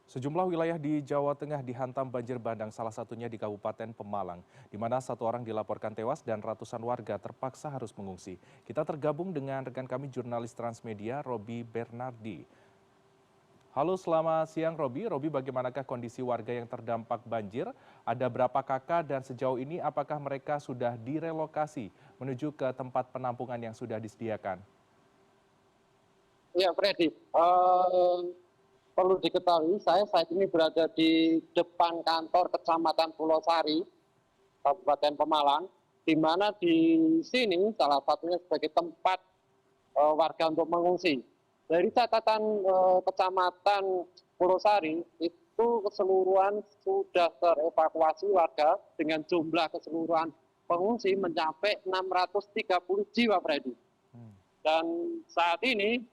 Sejumlah wilayah di Jawa Tengah dihantam banjir bandang, salah satunya di Kabupaten Pemalang, di mana satu orang dilaporkan tewas dan ratusan warga terpaksa harus mengungsi. Kita tergabung dengan rekan kami jurnalis Transmedia, Robi Bernardi. Halo, selamat siang Robi. Robi, bagaimanakah kondisi warga yang terdampak banjir? Ada berapa kakak dan sejauh ini apakah mereka sudah direlokasi menuju ke tempat penampungan yang sudah disediakan? Ya, Freddy. Perlu diketahui, saya saat ini berada di depan kantor Kecamatan Pulau Sari, Kabupaten Pemalang, di mana di sini salah satunya sebagai tempat warga untuk mengungsi. Dari catatan Kecamatan Pulau Sari, itu keseluruhan sudah terevakuasi warga dengan jumlah keseluruhan pengungsi mencapai 630 jiwa, Freddy. Dan saat ini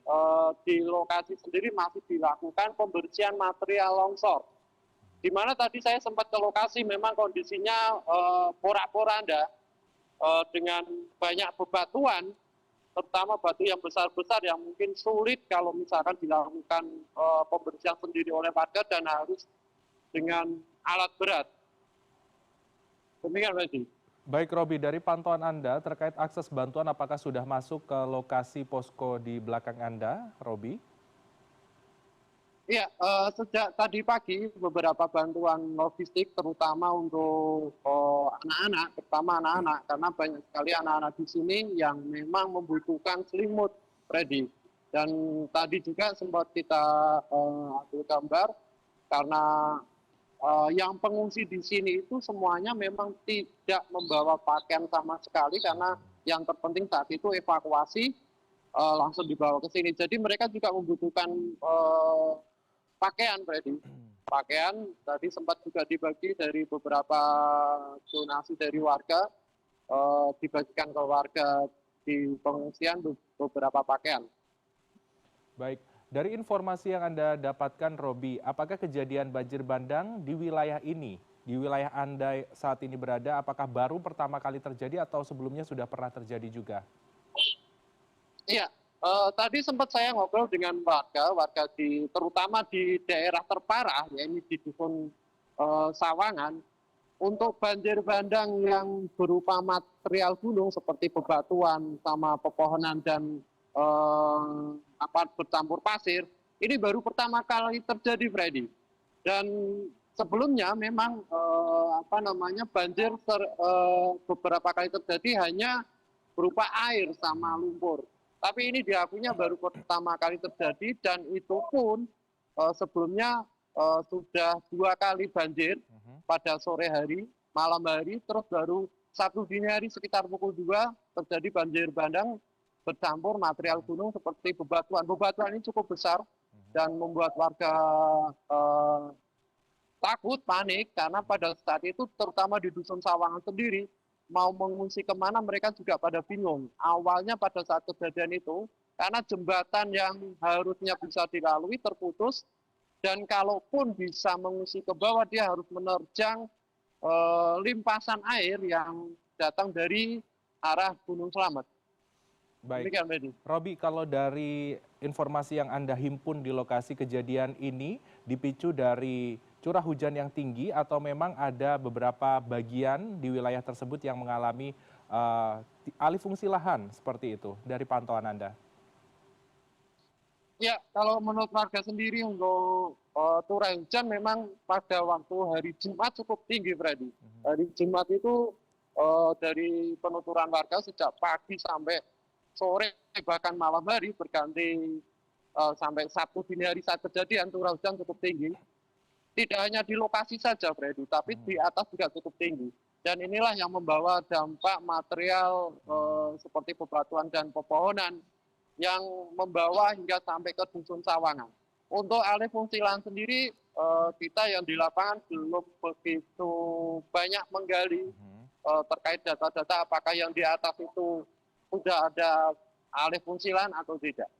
di lokasi sendiri masih dilakukan pembersihan material longsor. Di mana tadi saya sempat ke lokasi, memang kondisinya porak-poranda dengan banyak bebatuan, terutama batu yang besar-besar yang mungkin sulit kalau misalkan dilakukan pembersihan sendiri oleh warga dan harus dengan alat berat. Demikian, Mas. Baik Robi, dari pantauan Anda terkait akses bantuan apakah sudah masuk ke lokasi posko di belakang Anda, Robi? Iya, sejak tadi pagi beberapa bantuan logistik terutama untuk anak-anak, terutama anak-anak, karena banyak sekali anak-anak di sini yang memang membutuhkan selimut, Freddy. Dan tadi juga sempat kita ambil gambar karena yang pengungsi di sini itu semuanya memang tidak membawa pakaian sama sekali karena yang terpenting saat itu evakuasi langsung dibawa ke sini. Jadi mereka juga membutuhkan pakaian, Freddy. Pakaian tadi sempat juga dibagi dari beberapa donasi dari warga, dibagikan ke warga di pengungsian beberapa pakaian. Baik, dari informasi yang Anda dapatkan, Robi, apakah kejadian banjir bandang di wilayah ini, di wilayah Anda saat ini berada, apakah baru pertama kali terjadi atau sebelumnya sudah pernah terjadi juga? Iya, tadi sempat saya ngobrol dengan warga terutama di daerah terparah, yaitu di dusun Sawangan, untuk banjir bandang yang berupa material gunung seperti bebatuan sama pepohonan dan bercampur pasir, ini baru pertama kali terjadi, Freddy. Dan sebelumnya memang banjir beberapa kali terjadi hanya berupa air sama lumpur. Tapi ini diakuinya baru pertama kali terjadi dan itu pun sebelumnya sudah 2 kali banjir pada sore hari, malam hari, terus baru satu dini hari sekitar pukul 2 terjadi banjir bandang bercampur material gunung seperti bebatuan. Bebatuan ini cukup besar dan membuat warga takut, panik, karena pada saat itu terutama di Dusun Sawangan sendiri, mau mengungsi kemana mereka juga pada bingung. Awalnya pada saat kejadian itu, karena jembatan yang harusnya bisa dilalui terputus, dan kalaupun bisa mengungsi ke bawah, dia harus menerjang limpasan air yang datang dari arah Gunung Slamet. Baik, Demikian, Medi. Robi, kalau dari informasi yang Anda himpun di lokasi kejadian ini dipicu dari curah hujan yang tinggi atau memang ada beberapa bagian di wilayah tersebut yang mengalami alih fungsi lahan seperti itu dari pantauan Anda? Ya, kalau menurut warga sendiri untuk curah hujan memang pada waktu hari Jumat cukup tinggi, Freddy. Hari Jumat itu dari penuturan warga sejak pagi sampai sore bahkan malam hari berganti sampai Sabtu dini hari saat kejadian curah hujan cukup tinggi. Tidak hanya di lokasi saja, Freddy, tapi di atas juga cukup tinggi. Dan inilah yang membawa dampak material seperti bebatuan dan pepohonan yang membawa hingga sampai ke Dusun Sawangan. Untuk alih fungsi lahan sendiri, kita yang di lapangan belum begitu banyak menggali terkait data-data apakah yang di atas itu sudah ada alih fungsi lahan atau tidak.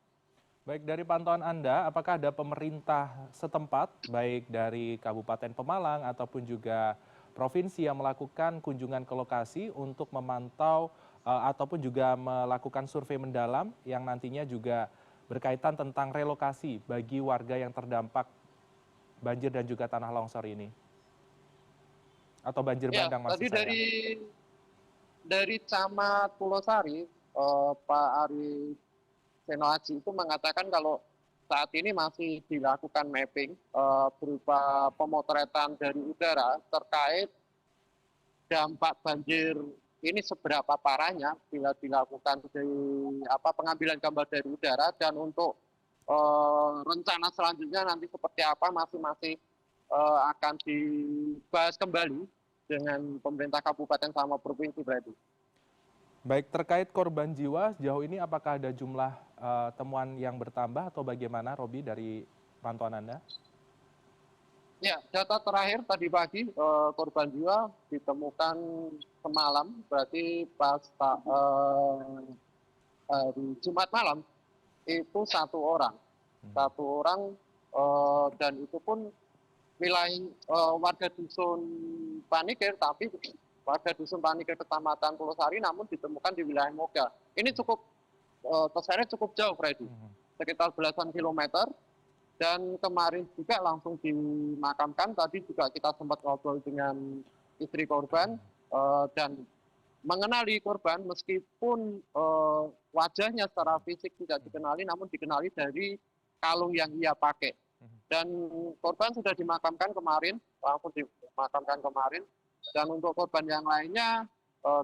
Baik, dari pantauan Anda, apakah ada pemerintah setempat, baik dari Kabupaten Pemalang ataupun juga provinsi yang melakukan kunjungan ke lokasi untuk memantau ataupun juga melakukan survei mendalam yang nantinya juga berkaitan tentang relokasi bagi warga yang terdampak banjir dan juga tanah longsor ini? Atau banjir Ya, bandang tadi maksud saya? dari Camat Pulau Sari, Pak Ari Senoaji itu mengatakan kalau saat ini masih dilakukan mapping berupa pemotretan dari udara terkait dampak banjir ini seberapa parahnya bila dilakukan pengambilan gambar dari udara, dan untuk rencana selanjutnya nanti seperti apa masing-masing akan dibahas kembali dengan pemerintah kabupaten sama provinsi berarti. Baik, terkait korban jiwa sejauh ini apakah ada jumlah temuan yang bertambah atau bagaimana, Robi, dari pantauan Anda? Ya, data terakhir tadi pagi korban jiwa ditemukan semalam, berarti pas hari Jumat malam itu satu orang dan itu pun wilayah warga dusun Panikir, tapi warga dusun Panikir Kecamatan Pulau Sari namun ditemukan di wilayah Moga. Ini cukup terseret cukup jauh, Freddy, sekitar belasan kilometer. Dan kemarin juga langsung dimakamkan. Tadi juga kita sempat ngobrol dengan istri korban dan mengenali korban meskipun wajahnya secara fisik tidak dikenali, namun dikenali dari kalung yang ia pakai. Dan korban sudah dimakamkan kemarin, langsung dimakamkan kemarin. Dan untuk korban yang lainnya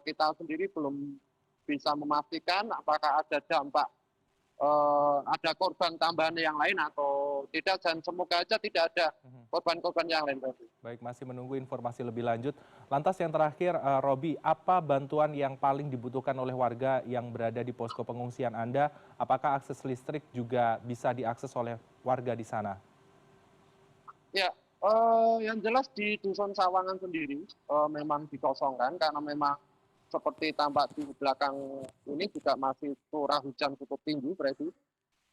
kita sendiri belum bisa memastikan apakah ada dampak ada korban tambahan yang lain atau tidak, dan semoga aja tidak ada korban-korban yang lain. Baik, masih menunggu informasi lebih lanjut. Lantas yang terakhir, Robi, apa bantuan yang paling dibutuhkan oleh warga yang berada di posko pengungsian Anda? Apakah akses listrik juga bisa diakses oleh warga di sana? Ya, yang jelas di Dusun Sawangan sendiri memang dikosongkan karena memang seperti tampak di belakang ini juga masih curah hujan cukup tinggi, berarti.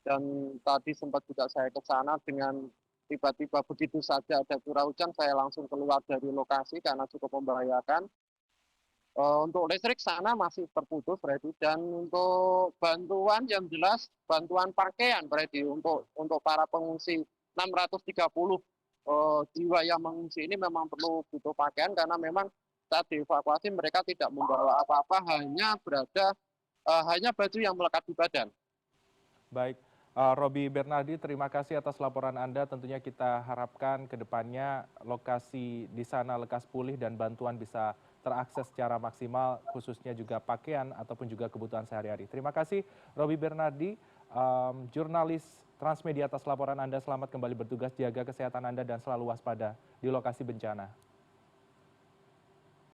Dan tadi sempat juga saya ke sana dengan tiba-tiba begitu saja ada curah hujan, saya langsung keluar dari lokasi karena cukup membahayakan. Untuk listrik sana masih terputus, berarti. Dan untuk bantuan yang jelas bantuan pakaian, berarti untuk para pengungsi 630 jiwa yang mengungsi ini memang perlu butuh pakaian karena memang saat dievakuasi mereka tidak membawa apa-apa, hanya baju yang melekat di badan. Baik, Robi Bernardi, terima kasih atas laporan Anda. Tentunya kita harapkan ke depannya lokasi di sana lekas pulih dan bantuan bisa terakses secara maksimal, khususnya juga pakaian ataupun juga kebutuhan sehari-hari. Terima kasih, Robi Bernardi, jurnalis Transmedia atas laporan Anda. Selamat kembali bertugas, jaga kesehatan Anda dan selalu waspada di lokasi bencana.